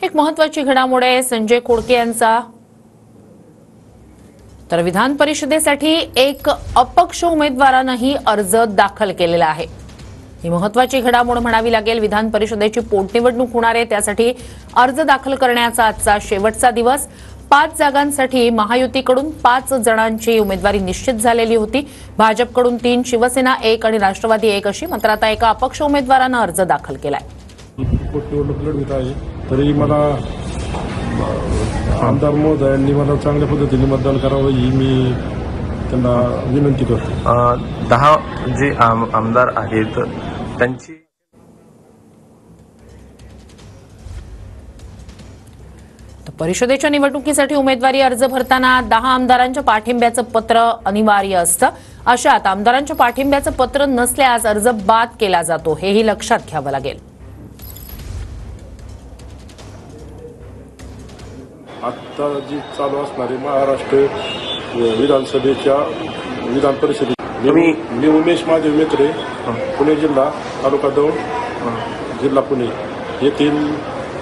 एक महत्त्वाची घडामोड आहे संजय खोडके यांचा। तर विधान परिषदेसाठी एक अपक्ष उमेदवारानेही अर्ज दाखल केलेला आहे। ही महत्त्वाची घडामोड म्हणावी लागेल। विधान परिषदेची पोटनिवडणूक होणार आहे, त्यासाठी अर्ज दाखल करण्याचा आजचा शेवटचा दिवस। 5 जागांसाठी महायुतीकडून 5 जणांची उमेदवारी निश्चित झालेली होती। भाजपकडून 3, शिवसेना 1 आणि राष्ट्रवादी 1 अशी, मात्र आता एका अपक्ष उमेदवाराने अर्ज दाखल केलाय। पोटनिवडणूक लढवित आहे, तरी मला आमदार महोदयांनी मला चांगल्या पद्धतीने मतदान करावं ही मी त्यांना विनंती करतो। 10 जे आमदार आहेत त्यांची परिषदेच्या निवडणुकीसाठी उमेदवारी अर्ज भरताना 10 आमदारांच्या पाठिंब्याचं पत्र अनिवार्य असतं। अशात आमदारांच्या पाठिंब्याचं पत्र नसल्यास अर्ज बाद केला जातो, हेही लक्षात घ्यावं लागेल। आता जी चालू असणारी महाराष्ट्र विधानसभेच्या विधान परिषदेत मी उमेश महादेव मेत्रे, पुणे जिल्हा, तालुका दौंड, जिल्हा पुणे येथील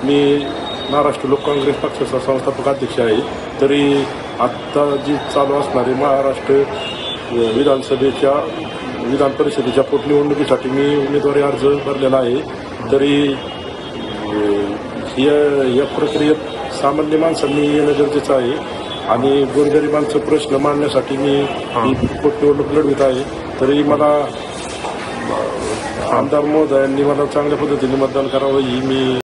मी महाराष्ट्र लोक काँग्रेस पक्षाचा संस्थापक अध्यक्ष आहे। तरी आता जी चालू असणारी महाराष्ट्र विधानसभेच्या विधान परिषदेच्या पोटनिवडणुकीसाठी मी उमेदवारी अर्ज भरलेला आहे। तरी या प्रक्रियेत सामान्य माणसांनी येणं गरजेचं आहे आणि गोरगरिबांचा प्रश्न मांडण्यासाठी मी ही पोटनिवडणूक लढवित आहे। तरी मला आमदार महोदयांनी मला चांगल्या पद्धतीने मतदान करावं ही मी